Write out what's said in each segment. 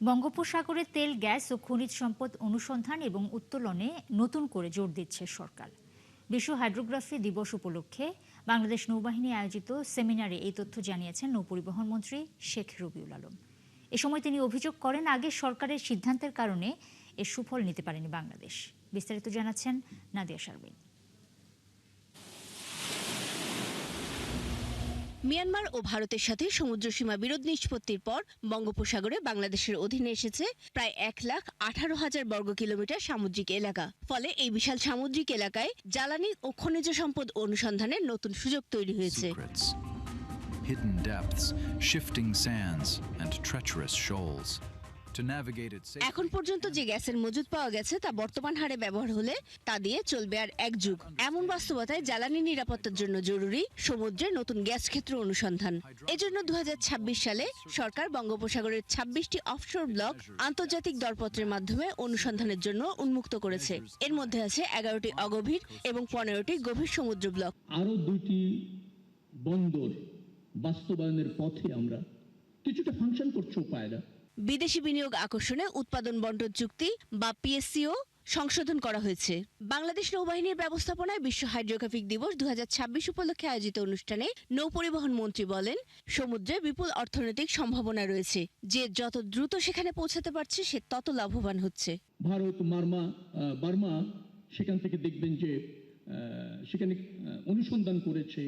বঙ্গোপসাগরে তেল, গ্যাস ও খনিজ সম্পদ অনুসন্ধান এবং উত্তোলনে নতুন করে জোর দিচ্ছে সরকার। বিশ্ব হাইড্রোগ্রাফি দিবস উপলক্ষে বাংলাদেশ নৌবাহিনী আয়োজিত সেমিনারে এই তথ্য জানিয়েছেন নৌপরিবহন মন্ত্রী শেখ রবিউল আলম। এ সময় তিনি অভিযোগ করেন, আগে সরকারের সিদ্ধান্তের কারণে এর সুফল নিতে পারেনি বাংলাদেশ। বিস্তারিত জানাচ্ছেন নাদিয়া শারমিন। মিয়ানমার ও ভারতের সাথে সমুদ্র সীমা বিরোধ নিষ্পত্তির পর বঙ্গোপসাগরে বাংলাদেশের অধীনে এসেছে প্রায় 1,18,000 বর্গ কিলোমিটার সামুদ্রিক এলাকা। ফলে এই বিশাল সামুদ্রিক এলাকায় জ্বালানি ও খনিজ সম্পদ অনুসন্ধানের নতুন সুযোগ তৈরি হয়েছে। Hidden depths, shifting sands and treacherous shoals. এখন পর্যন্ত যে গ্যাসের মজুদ পাওয়া গেছে তা বর্তমান হারে ব্যবহার হলে তা দিয়ে চলবে আর এক যুগ। এমন বাস্তবতায় জ্বালানি নিরাপত্তার জন্য জরুরি সমুদ্রে নতুন গ্যাস ক্ষেত্র অনুসন্ধান। এজন্য 2026 সালে সরকার বঙ্গোপসাগরের 26টি অফশোর ব্লক আন্তর্জাতিক দরপত্রের মাধ্যমে অনুসন্ধানের জন্য উন্মুক্ত করেছে। এর মধ্যে আছে 11টি অগভীর এবং 15টি গভীর সমুদ্র ব্লক। আরো 2টি বন্দর বাস্তবায়নের পথে আমরা কিছুটা ফাংশন করছে পায়রা। বিদেশি বিনিয়োগ আকর্ষণে উৎপাদন বন্টন চুক্তি বা পিএসসিও সংশোধন করা হয়েছে। বাংলাদেশ নৌবাহিনীর ব্যবস্থাপনায় বিশ্ব হাইড্রোগ্রাফিক দিবস 2026 উপলক্ষে আয়োজিত অনুষ্ঠানে নৌপরিবহন মন্ত্রী বলেন, সমুদ্রে বিপুল অর্থনৈতিক সম্ভাবনা রয়েছে। যে যত দ্রুত সেখানে পৌঁছাতে পারছে সে তত লাভবান হচ্ছে। ভারত, বার্মা সেখান থেকে দেখবেন যে সেখানে অনুসন্ধান করেছে,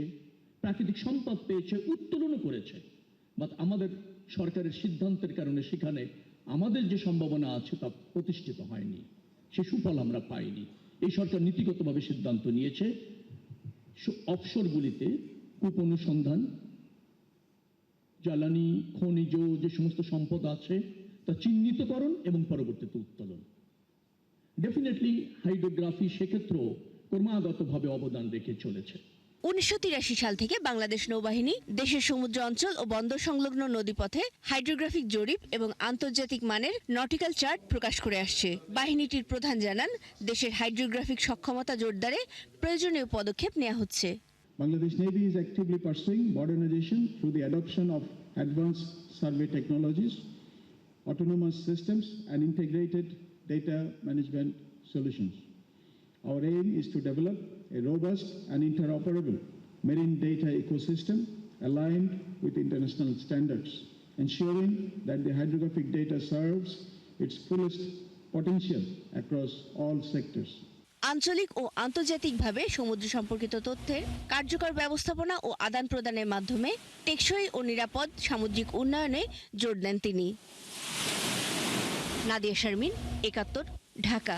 প্রাকৃতিক সম্পদ পেয়েছে, উত্তোলনও করেছে। বাট আমাদের সরকারের সিদ্ধান্তের কারণে সেখানে আমাদের যে সম্ভাবনা আছে তা প্রতিষ্ঠিত হয়নি, সে সুফল আমরা পাইনি। এই সরকার নীতিগতভাবে সিদ্ধান্ত নিয়েছে অফশোরগুলিতে কূপ অনুসন্ধান, জ্বালানি, খনিজ যে সমস্ত সম্পদ আছে তা চিহ্নিতকরণ এবং পরবর্তীতে উত্তোলন। ডেফিনেটলি হাইড্রোগ্রাফি সেক্ষেত্রেও ক্রমাগতভাবে অবদান রেখে চলেছে। 1983 সাল থেকে বাংলাদেশ নৌবাহিনী দেশের সমুদ্র অঞ্চল ও বন্দর সংলগ্ন নদীপথে হাইড্রোগ্রাফিক জরিপ এবং আন্তর্জাতিক মানের নটিক্যাল চার্ট প্রকাশ করে আসছে। বাহিনীটির প্রধান জানান, দেশের হাইড্রোগ্রাফিক সক্ষমতা জোরদারে প্রয়োজনীয় পদক্ষেপ নেওয়া হচ্ছে। Bangladesh Navy is actively pursuing modernization through the adoption of advanced survey technologies, autonomous systems and integrated data management solutions. Our aim is to develop a robust and interoperable marine data ecosystem aligned with international standards, ensuring that the hydrographic data serves its fullest potential across all sectors. আঞ্চলিক ও আন্তর্জাতিকভাবে সমুদ্র সম্পর্কিত তথ্যের কার্যকর ব্যবস্থাপনা ও আদান প্রদানের মাধ্যমে টেকসই ও নিরাপদ সামুদ্রিক উন্নয়নে জোর দেন তিনি। নাদিয়া শারমিন, 71, ঢাকা।